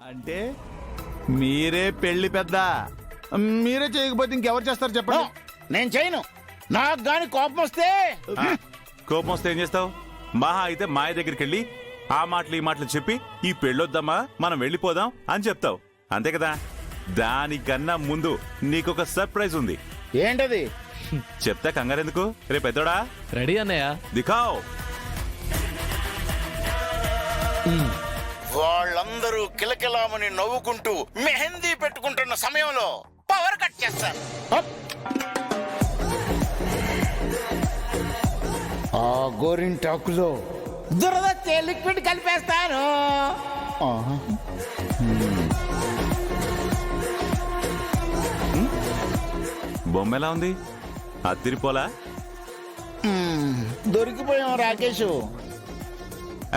అంటే మీరే పెళ్లి పెద్ద, మీరే చేయకపోతే ఇంకెవరు చేస్తారు చెప్పండి. నేను చేయను. నాకు గాని కోపం వస్తే కోపం వస్తే ఏం చేస్తావు? మహా అయితే మాయ దగ్గరికి వెళ్ళి ఆ మాటలు ఈ మాటలు చెప్పి ఈ పెళ్ళొద్దామా మనం వెళ్ళిపోదాం అని చెప్తావు, అంతే కదా? దానికన్నా ముందు నీకొక సర్ప్రైజ్ ఉంది. ఏంటది? చెప్తా, కంగారెందుకు? రేపు పెద్దోడా రెడీ అన్నయ్య. దిఖావ్. వాళ్ళందరూ కిలకిలామని నవ్వుకుంటూ మెహందీ పెట్టుకుంటున్న సమయంలో పవర్ కట్ చేస్తారు. ఆ గోరింటాకులో దురదచ్చే లిక్విడ్ కలిపేస్తాను. బొమ్మ ఎలా ఉంది? అద్దిరిపోలా? దొరికిపోయాం రాకేష్.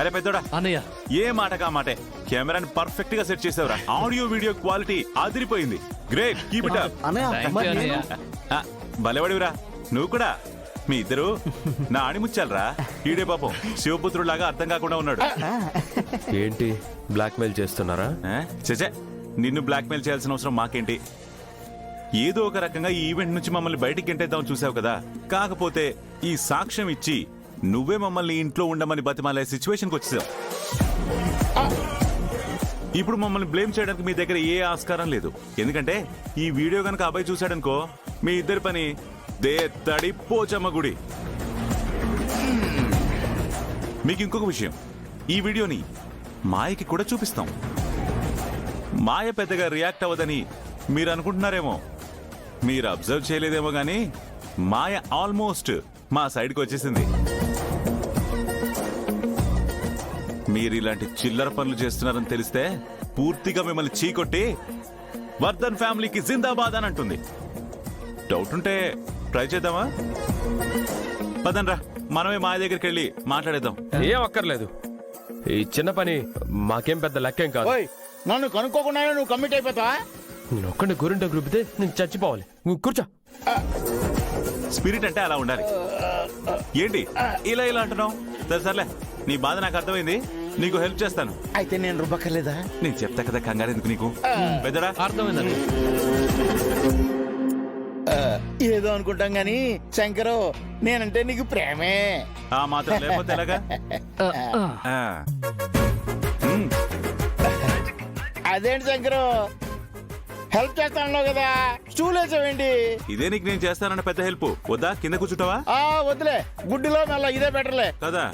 అరే పెద్దోడా, అన్నయ్య ఏ మాటకా మాటే కెమెరాని పర్ఫెక్ట్ గా సెట్ చేసావురా. ఆడియో వీడియో క్వాలిటీ అదిరిపోయింది. Great, keep it up. Thank you అన్నయ్య. భలేవాడివిరా నువ్వు కూడా. మీ ఇద్దరు నా ఆణిముచ్చాలరా. ఈడే పాపం శివపుత్రులాగా అర్థం కాకుండా ఉన్నాడు. ఏంటి బ్లాక్మెయిల్ చేస్తున్నారా? చచ్చే, నిన్ను బ్లాక్మెయిల్ చేయాల్సిన అవసరం మాకేంటి? ఏదో ఒక రకంగా ఈ ఈవెంట్ నుంచి మమ్మల్ని బయటికి గెంటేద్దాం చూసావు కదా. కాకపోతే ఈ సాక్ష్యం ఇచ్చి నువ్వే మమ్మల్ని ఇంట్లో ఉండమని బతిమాలే సిచ్యువేషన్కి వచ్చేసావు. ఇప్పుడు మమ్మల్ని బ్లేమ్ చేయడానికి మీ దగ్గర ఏ ఆస్కారం లేదు. ఎందుకంటే ఈ వీడియో కనుక అబ్బాయి చూశాడనుకో, మీ ఇద్దరి పని దే తడి పోచమ్మ గుడి. మీకు ఇంకొక విషయం, ఈ వీడియోని మాయకి కూడా చూపిస్తాం. మాయ పెద్దగా రియాక్ట్ అవ్వదని మీరు అనుకుంటున్నారేమో. మీరు అబ్జర్వ్ చేయలేదేమో గానీ మాయ ఆల్మోస్ట్ మా సైడ్కి వచ్చేసింది. మీరు ఇలాంటి చిల్లర పనులు చేస్తున్నారని తెలిస్తే పూర్తిగా మిమ్మల్ని చీకొట్టి వర్ధన్ ఫ్యామిలీకి జిందాబాద్ అని అంటుంది. డౌట్ ఉంటే ట్రై చేద్దామా? పదండ్రా, మనమే మాయ దగ్గరికి వెళ్ళి మాట్లాడేద్దాం. ఏం అక్కర్లేదు, ఈ చిన్న పని మాకేం పెద్ద లెక్కేం కాదు. ఓయ్, నన్ను కనుక్కోకుండానే నువ్వు కమిట్ అయిపోతావా? నేను ఒక్కడిని గోరింట గ్రూపితే నేను చచ్చిపోవాలి. నువ్వు కూర్చో. స్పిరిట్ అంటే అలా ఉండాలి. ఏంటి ఇలా ఇలా అంటున్నావు? సర్లే, నీ బాధ నాకు అర్థమైంది. నీకు హెల్ప్ చేస్తాను. అయితే నేను రుబ్బక్కర్లేదా? నేను చెప్తా కదా, కంగారు ఎందుకు నీకు? పెద్దడా, అర్థమైందండి. ఏదో అనుకుంటాం గాని శంకరు, నేనంటే నీకు ప్రేమే. ఆ మాత్రం లేకపోతే ఎలాగా? అదేంటి శంకరు, హెల్ప్ చేస్తాను కదా, స్టూల్ వేసావేంటి? ఇదే నీకు నేను చేస్తానన్న పెద్ద హెల్ప్. వద్దా, కింద కూర్చుంటావా? వద్దులే, గుడ్డిలో మెల్ల ఇదే బెటర్లే కదా.